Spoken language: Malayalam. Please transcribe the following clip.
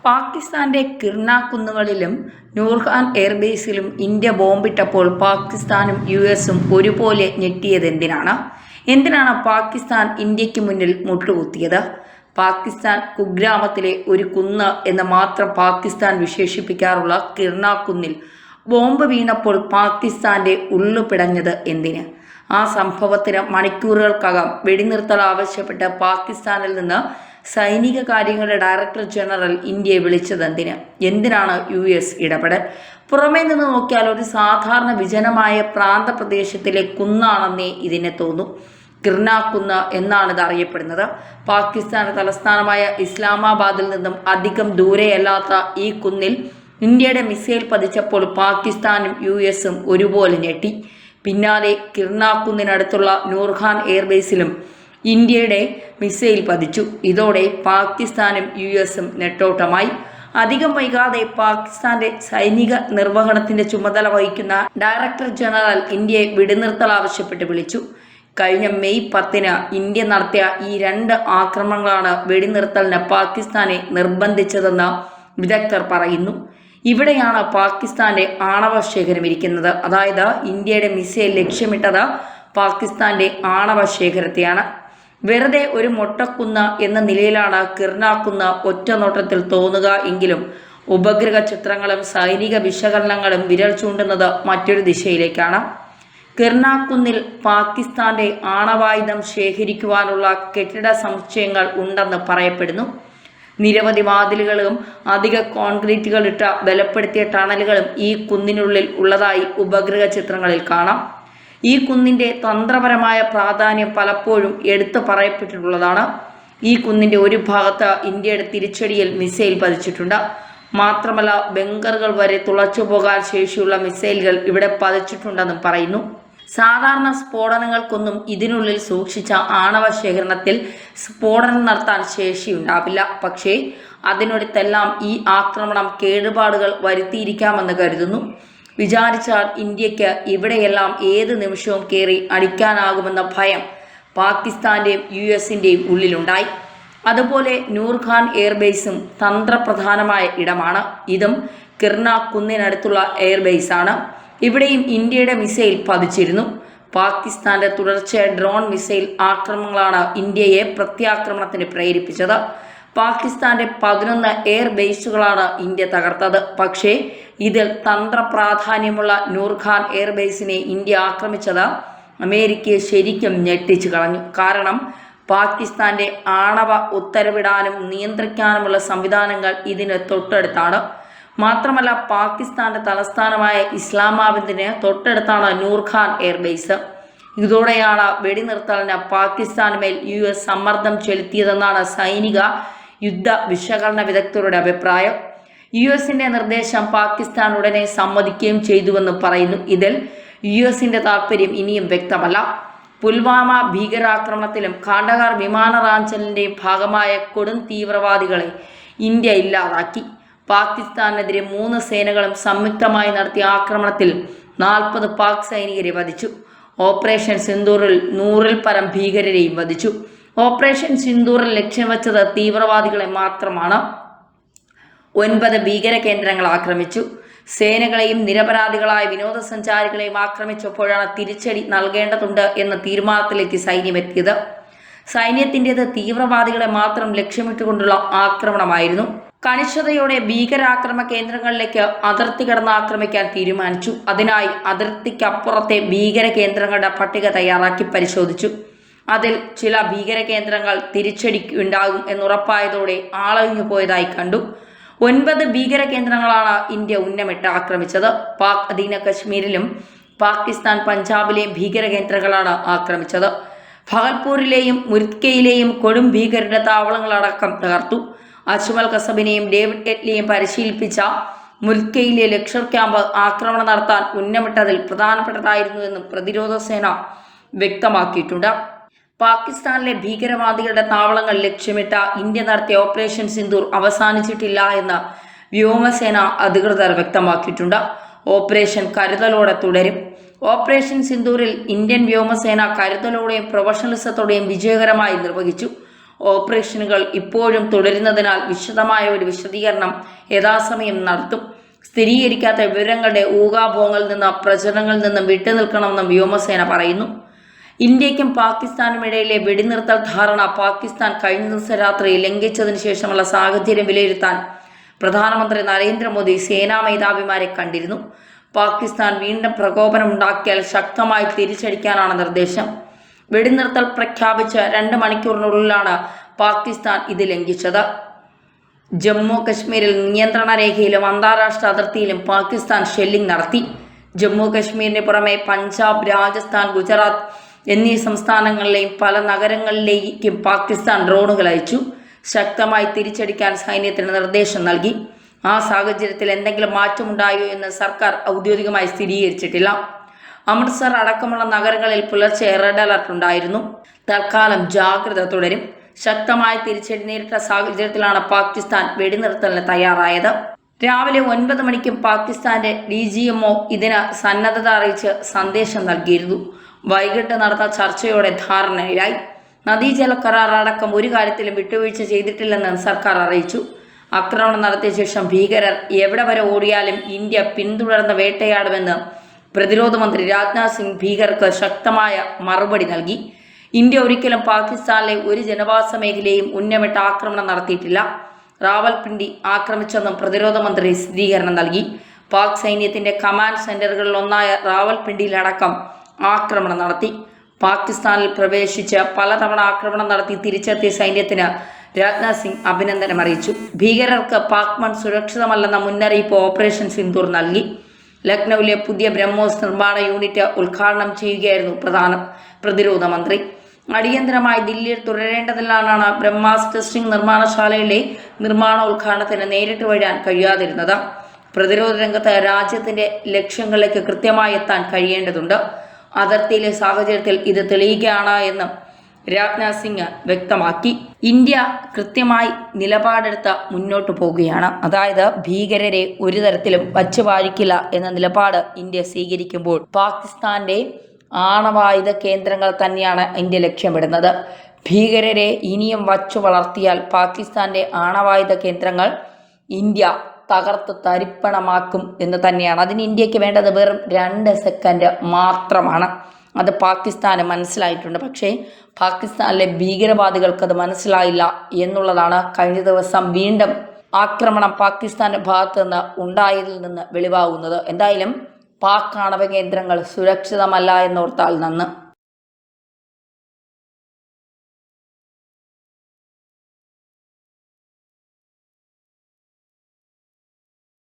പാകിസ്ഥാന്റെ കിർണ കുന്നുകളിലും നൂർഖാൻ എയർബേസിലും ഇന്ത്യ ബോംബിട്ടപ്പോൾ പാകിസ്ഥാനും യുഎസും ഒരുപോലെ ഞെട്ടിയതെന്തിനാണ് പാകിസ്ഥാൻ ഇന്ത്യക്ക് മുന്നിൽ മുട്ടുകുത്തിയത്? പാകിസ്ഥാൻ കുഗ്രാമത്തിലെ ഒരു കുന്ന് എന്ന് മാത്രം പാകിസ്ഥാൻ വിശേഷിപ്പിക്കാറുള്ള കിർണ കുന്നിൽ ബോംബ് വീണപ്പോൾ പാകിസ്ഥാന്റെ ഉള്ളു പിടഞ്ഞത് എന്തിന്? ആ സംഭവത്തിന് മണിക്കൂറുകൾക്കകം വെടിനിർത്തൽ ആവശ്യപ്പെട്ട് പാകിസ്ഥാനിൽ നിന്ന് സൈനിക കാര്യങ്ങളുടെ ഡയറക്ടർ ജനറൽ ഇന്ത്യയെ വിളിച്ചതെന്തിന്? എന്തിനാണ് US ഇടപെടൽ? പുറമേ നിന്ന് നോക്കിയാൽ ഒരു സാധാരണ വിജനമായ പ്രാന്തപ്രദേശത്തിലെ കുന്നാണെന്നേ ഇതിനെ തോന്നും. കിർണ കുന്ന് എന്നാണിത് അറിയപ്പെടുന്നത്. പാകിസ്ഥാന്റെ തലസ്ഥാനമായ ഇസ്ലാമാബാദിൽ നിന്നും അധികം ദൂരെയല്ലാത്ത ഈ കുന്നിൽ ഇന്ത്യയുടെ മിസൈൽ പതിച്ചപ്പോൾ പാകിസ്ഥാനും USഉം ഒരുപോലെ ഞെട്ടി. പിന്നാലെ കിർണ കുന്നിനടുത്തുള്ള നൂർഖാൻ എയർബേസിലും ഇന്ത്യയുടെ മിസൈൽ പതിച്ചു. ഇതോടെ പാകിസ്ഥാനും USഉം നെട്ടോട്ടമായി. അധികം വൈകാതെ പാകിസ്ഥാന്റെ സൈനിക നിർവഹണത്തിന്റെ ചുമതല വഹിക്കുന്ന ഡയറക്ടർ ജനറൽ ഇന്ത്യയെ വെടിനിർത്തൽ ആവശ്യപ്പെട്ട് വിളിച്ചു. കഴിഞ്ഞ മെയ് 10 ഇന്ത്യ നടത്തിയ ഈ 2 ആക്രമണങ്ങളാണ് വെടിനിർത്തലിന് പാകിസ്ഥാനെ നിർബന്ധിച്ചതെന്ന് വിദഗ്ധർ പറയുന്നു. ഇവിടെയാണ് പാകിസ്ഥാന്റെ ആണവ ശേഖരം ഇരിക്കുന്നത്. അതായത് ഇന്ത്യയുടെ മിസൈൽ ലക്ഷ്യമിട്ടത് പാകിസ്ഥാന്റെ ആണവ ശേഖരത്തെയാണ്. വെറുതെ ഒരു മൊട്ടക്കുന്ന് എന്ന നിലയിലാണ് കിർണ കുന്ന് ഒറ്റ നോട്ടത്തിൽ തോന്നുക എങ്കിലും ഉപഗ്രഹ ചിത്രങ്ങളും സൈനിക വിശകലനങ്ങളും വിരൽ ചൂണ്ടുന്നത് മറ്റൊരു ദിശയിലേക്കാണ്. കിർണ കുന്നിൽ പാകിസ്ഥാന്റെ ആണവായുധം ശേഖരിക്കുവാനുള്ള കെട്ടിട സമുച്ചയങ്ങൾ ഉണ്ടെന്ന് പറയപ്പെടുന്നു. നിരവധി വാതിലുകളും അധിക കോൺക്രീറ്റുകളിട്ട ബലപ്പെടുത്തിയ ടണലുകളും ഈ കുന്നിനുള്ളിൽ ഉള്ളതായി ഉപഗ്രഹ ചിത്രങ്ങളിൽ കാണാം. ഈ കുന്നിന്റെ തന്ത്രപരമായ പ്രാധാന്യം പലപ്പോഴും എടുത്തു പറയപ്പെട്ടിട്ടുള്ളതാണ്. ഈ കുന്നിന്റെ ഒരു ഭാഗത്ത് ഇന്ത്യയുടെ തിരിച്ചടിയിൽ മിസൈൽ പതിച്ചിട്ടുണ്ട്. മാത്രമല്ല, ബങ്കറുകൾ വരെ തുളച്ചു പോകാൻ ശേഷിയുള്ള മിസൈലുകൾ ഇവിടെ പതിച്ചിട്ടുണ്ടെന്നും പറയുന്നു. സാധാരണ സ്ഫോടനങ്ങൾക്കൊന്നും ഇതിനുള്ളിൽ സൂക്ഷിച്ച ആണവ ശേഖരണത്തിൽ സ്ഫോടനം നടത്താൻ ശേഷിയുണ്ടാവില്ല. പക്ഷേ അതിനടുത്തെല്ലാം ഈ ആക്രമണം കേടുപാടുകൾ വരുത്തിയിരിക്കാമെന്ന് കരുതുന്നു. വിചാരിച്ചാൽ ഇന്ത്യക്ക് ഇവിടെയെല്ലാം ഏത് നിമിഷവും കയറി അടിക്കാനാകുമെന്ന ഭയം പാകിസ്ഥാന്റെയും USന്റെയും ഉള്ളിലുണ്ടായി. അതുപോലെ നൂർഖാൻ എയർബേസും തന്ത്രപ്രധാനമായ ഇടമാണ്. ഇതും കിർണ കുന്നിനടുത്തുള്ള എയർബേസാണ്. ഇവിടെയും ഇന്ത്യയുടെ മിസൈൽ പതിച്ചിരുന്നു. പാകിസ്ഥാന്റെ തുടർച്ചയായ ഡ്രോൺ മിസൈൽ ആക്രമണങ്ങളാണ് ഇന്ത്യയെ പ്രത്യാക്രമണത്തിന് പ്രേരിപ്പിച്ചത്. പാകിസ്ഥാന്റെ 11 എയർ ബേസുകളാണ് ഇന്ത്യ തകർത്തത്. പക്ഷേ ഇതിൽ തന്ത്രപ്രാധാന്യമുള്ള നൂർഖാൻ എയർബേസിനെ ഇന്ത്യ ആക്രമിച്ചത് അമേരിക്കയെ ശരിക്കും ഞെട്ടിച്ചു കളഞ്ഞു. കാരണം പാകിസ്ഥാന്റെ ആണവ ഉത്തരവിടാനും നിയന്ത്രിക്കാനുമുള്ള സംവിധാനങ്ങൾ ഇതിന് തൊട്ടടുത്താണ്. മാത്രമല്ല, പാകിസ്ഥാന്റെ തലസ്ഥാനമായ ഇസ്ലാമാബാദിന് തൊട്ടടുത്താണ് നൂർഖാൻ എയർബേസ്. ഇതോടെയാണ് വെടിനിർത്തലിന് പാകിസ്ഥാനുമേൽ US സമ്മർദ്ദം ചെലുത്തിയതെന്നാണ് സൈനിക യുദ്ധ വിശകലന വിദഗ്ധരുടെ അഭിപ്രായം. USന്റെ നിർദ്ദേശം പാകിസ്ഥാൻ ഉടനെ സമ്മതിക്കുകയും ചെയ്തുവെന്ന് പറയുന്നു. ഇതിൽ USന്റെ താൽപ്പര്യം ഇനിയും വ്യക്തമല്ല. പുൽവാമ ഭീകരാക്രമണത്തിലും കാണ്ഡഹാർ വിമാനറാഞ്ചലിന്റെയും ഭാഗമായ കൊടും തീവ്രവാദികളെ ഇന്ത്യ ഇല്ലാതാക്കി. പാകിസ്ഥാനെതിരെ 3 സേനകളും സംയുക്തമായി നടത്തിയ ആക്രമണത്തിൽ 40 പാക് സൈനികരെ വധിച്ചു. ഓപ്പറേഷൻ സിന്ദൂറിൽ 100-ൽ പരം ഭീകരരെയും വധിച്ചു. ഓപ്പറേഷൻ സിന്ദൂറിൽ ലക്ഷ്യം വെച്ചത് തീവ്രവാദികളെ മാത്രമാണ്. 9 ഭീകര കേന്ദ്രങ്ങൾ ആക്രമിച്ചു. സേനകളെയും നിരപരാധികളായ വിനോദസഞ്ചാരികളെയും ആക്രമിച്ചപ്പോഴാണ് തിരിച്ചടി നൽകേണ്ടതുണ്ട് എന്ന തീരുമാനത്തിലേക്ക് സൈന്യമെത്തിയത്. സൈന്യത്തിൻ്റേത് തീവ്രവാദികളെ മാത്രം ലക്ഷ്യമിട്ടുകൊണ്ടുള്ള ആക്രമണമായിരുന്നു. കണിശതയോടെ ഭീകരാക്രമണ കേന്ദ്രങ്ങളിലേക്ക് അതിർത്തി കടന്ന് ആക്രമിക്കാൻ തീരുമാനിച്ചു. അതിനായി അതിർത്തിക്കപ്പുറത്തെ ഭീകര കേന്ദ്രങ്ങളുടെ പട്ടിക തയ്യാറാക്കി പരിശോധിച്ചു. അതിൽ ചില ഭീകര കേന്ദ്രങ്ങൾ തിരിച്ചടിക്കുണ്ടാകും എന്നുറപ്പായതോടെ ആളൊഴിഞ്ഞു പോയതായി കണ്ടു. 9 ഭീകര കേന്ദ്രങ്ങളാണ് ഇന്ത്യ ഉന്നമിട്ട് ആക്രമിച്ചത്. പാക് അധീന കശ്മീരിലും പാകിസ്ഥാൻ പഞ്ചാബിലെയും ഭീകര കേന്ദ്രങ്ങളാണ് ആക്രമിച്ചത്. ഭഗൽപൂരിലെയും മുരിദ്കയിലെയും കൊടും ഭീകരരുടെ താവളങ്ങളടക്കം തകർത്തു. അജ്മൽ കസബിനെയും ഡേവിഡ് എറ്റ്ലിയെയും പരിശീലിപ്പിച്ച മുൽക്കയിലെ ലഷ്കർ ക്യാമ്പ് ആക്രമണം നടത്താൻ ഉന്നമിട്ടതിൽ പ്രധാനപ്പെട്ടതായിരുന്നുവെന്നും പ്രതിരോധ സേന വ്യക്തമാക്കിയിട്ടുണ്ട്. പാകിസ്ഥാനിലെ ഭീകരവാദികളുടെ താവളങ്ങൾ ലക്ഷ്യമിട്ട ഇന്ത്യ നടത്തിയ ഓപ്പറേഷൻ സിന്ദൂർ അവസാനിച്ചിട്ടില്ല എന്ന് വ്യോമസേന അധികൃതർ വ്യക്തമാക്കിയിട്ടുണ്ട്. ഓപ്പറേഷൻ കരുതലോടെ തുടരും. ഓപ്പറേഷൻ സിന്ദൂറിൽ ഇന്ത്യൻ വ്യോമസേന കരുതലോടെയും പ്രൊഫഷണലിസത്തോടെയും വിജയകരമായി നിർവഹിച്ചു. ഓപ്പറേഷനുകൾ ഇപ്പോഴും തുടരുന്നതിനാൽ വിശദമായ ഒരു വിശദീകരണം യഥാസമയം നടത്തും. സ്ഥിരീകരിക്കാത്ത വിവരങ്ങളുടെ ഊഹാപോഹങ്ങളിൽ നിന്ന് പ്രചരണങ്ങളിൽ നിന്നും വിട്ടുനിൽക്കണമെന്നും വ്യോമസേന പറയുന്നു. ഇന്ത്യയ്ക്കും പാകിസ്ഥാനും ഇടയിലെ വെടിനിർത്തൽ ധാരണ പാകിസ്ഥാൻ കഴിഞ്ഞ ദിവസം രാത്രി ലംഘിച്ചതിന് ശേഷമുള്ള സാഹചര്യം വിലയിരുത്താൻ പ്രധാനമന്ത്രി നരേന്ദ്രമോദി സേനാ മേധാവിമാരെ കണ്ടിരുന്നു. പാകിസ്ഥാൻ വീണ്ടും പ്രകോപനമുണ്ടാക്കിയാൽ ശക്തമായി തിരിച്ചടിക്കാനാണ് നിർദ്ദേശം. വെടിനിർത്തൽ പ്രഖ്യാപിച്ച് 2 മണിക്കൂറിനുള്ളിലാണ് പാകിസ്ഥാൻ ഇത് ലംഘിച്ചത്. ജമ്മു കശ്മീരിൽ നിയന്ത്രണ രേഖയിലും അന്താരാഷ്ട്ര അതിർത്തിയിലും പാകിസ്ഥാൻ ഷെല്ലിംഗ് നടത്തി. ജമ്മു കശ്മീരിന് പുറമെ പഞ്ചാബ്, രാജസ്ഥാൻ, ഗുജറാത്ത് എന്നീ സംസ്ഥാനങ്ങളിലെയും പല നഗരങ്ങളിലേക്കും പാകിസ്ഥാൻ ഡ്രോണുകൾ അയച്ചു. ശക്തമായി തിരിച്ചടിക്കാൻ സൈന്യത്തിന് നിർദ്ദേശം നൽകി. ആ സാഹചര്യത്തിൽ എന്തെങ്കിലും മാറ്റമുണ്ടായോ എന്ന് സർക്കാർ ഔദ്യോഗികമായി സ്ഥിരീകരിച്ചിട്ടില്ല. അമൃത്സർ അടക്കമുള്ള നഗരങ്ങളിൽ പുലർച്ചെ റെഡ് അലർട്ട് ഉണ്ടായിരുന്നു. തൽക്കാലം ജാഗ്രത തുടരും. ശക്തമായ തിരിച്ചടി നേരിട്ട സാഹചര്യത്തിലാണ് പാകിസ്ഥാൻ വെടിനിർത്തലിന് തയ്യാറായത്. രാവിലെ 9 മണിക്കും പാകിസ്ഥാന്റെ DGMO ഇതിന് സന്നദ്ധത അറിയിച്ച് സന്ദേശം നൽകിയിരുന്നു. വൈകിട്ട് നടന്ന ചർച്ചയോടെ ധാരണയിലായി. നദീജല കരാർ അടക്കം ഒരു കാര്യത്തിലും വിട്ടുവീഴ്ച ചെയ്തിട്ടില്ലെന്ന് സർക്കാർ അറിയിച്ചു. ആക്രമണം നടത്തിയ ശേഷം ഭീകരർ എവിടെ വരെ ഓടിയാലും ഇന്ത്യ പിന്തുടർന്ന് വേട്ടയാടുമെന്ന് പ്രതിരോധ മന്ത്രി രാജ്നാഥ് സിംഗ് ഭീകരർക്ക് ശക്തമായ മറുപടി നൽകി. ഇന്ത്യ ഒരിക്കലും പാകിസ്ഥാനിലെ ഒരു ജനവാസ മേഖലയും ഉന്നമിട്ട് ആക്രമണം നടത്തിയിട്ടില്ല. റാവൽപിണ്ടി ആക്രമിച്ചെന്നും പ്രതിരോധ മന്ത്രി സ്ഥിരീകരണം നൽകി. പാക് സൈന്യത്തിന്റെ കമാൻഡ് സെന്ററുകളിലൊന്നായ റാവൽപിണ്ടിയിലടക്കം ആക്രമണം നടത്തി. പാകിസ്ഥാനിൽ പ്രവേശിച്ച് പലതവണ ആക്രമണം നടത്തി തിരിച്ചെത്തിയ സൈന്യത്തിന് രാജ്നാഥ് സിംഗ് അഭിനന്ദനം അറിയിച്ചു. ഭീകരർക്ക് പാക് മൺ സുരക്ഷിതമല്ലെന്ന മുന്നറിയിപ്പ് ഓപ്പറേഷൻ സിന്ദൂർ നൽകി. ലക്നൌവിലെ പുതിയ ബ്രഹ്മോസ് നിർമ്മാണ യൂണിറ്റ് ഉദ്ഘാടനം ചെയ്യുകയായിരുന്നു പ്രതിരോധ മന്ത്രി. അടിയന്തരമായി ദില്ലിയിൽ തുടരേണ്ടതിനാലാണ് ബ്രഹ്മാസ് ടെസ്റ്റിംഗ് നിർമ്മാണശാലയിലെ നിർമ്മാണോദ്ഘാടനത്തിന് നേരിട്ട് വരാൻ കഴിയാതിരുന്നത്. പ്രതിരോധ രംഗത്ത് രാജ്യത്തിന്റെ ലക്ഷ്യങ്ങളിലേക്ക് കൃത്യമായി എത്താൻ കഴിയേണ്ടതുണ്ട്. അതിർത്തിയിലെ സാഹചര്യത്തിൽ ഇത് തെളിയുകയാണ് എന്നും രാജ്നാഥ് സിംഗ് വ്യക്തമാക്കി. ഇന്ത്യ കൃത്യമായി നിലപാടെടുത്ത് മുന്നോട്ട് പോവുകയാണ്. അതായത് ഭീകരരെ ഒരു തരത്തിലും വച്ചുപാഴിക്കില്ല എന്ന നിലപാട് ഇന്ത്യ സ്വീകരിക്കുമ്പോൾ പാകിസ്ഥാന്റെ ആണവായുധ കേന്ദ്രങ്ങൾ തന്നെയാണ് ഇന്ത്യ ലക്ഷ്യമിടുന്നത്. ഭീകരരെ ഇനിയും വച്ചു വളർത്തിയാൽ പാകിസ്ഥാന്റെ ആണവായുധ കേന്ദ്രങ്ങൾ ഇന്ത്യ തകർത്ത് തരിപ്പണമാക്കും എന്ന് തന്നെയാണ്. അതിന് ഇന്ത്യക്ക് വേണ്ടത് വെറും 2 സെക്കൻഡ് മാത്രമാണ്. അത് പാകിസ്ഥാന് മനസ്സിലായിട്ടുണ്ട്. പക്ഷേ പാകിസ്ഥാനിലെ ഭീകരവാദികൾക്കത് മനസ്സിലായില്ല എന്നുള്ളതാണ് കഴിഞ്ഞ ദിവസം വീണ്ടും ആക്രമണം പാകിസ്ഥാന്റെ ഭാഗത്ത് നിന്ന് ഉണ്ടായതിൽ നിന്ന് വെളിവാകുന്നത്. എന്തായാലും പാക് ആണവ കേന്ദ്രങ്ങൾ സുരക്ഷിതമല്ല എന്നോർത്താൽ നന്ന്.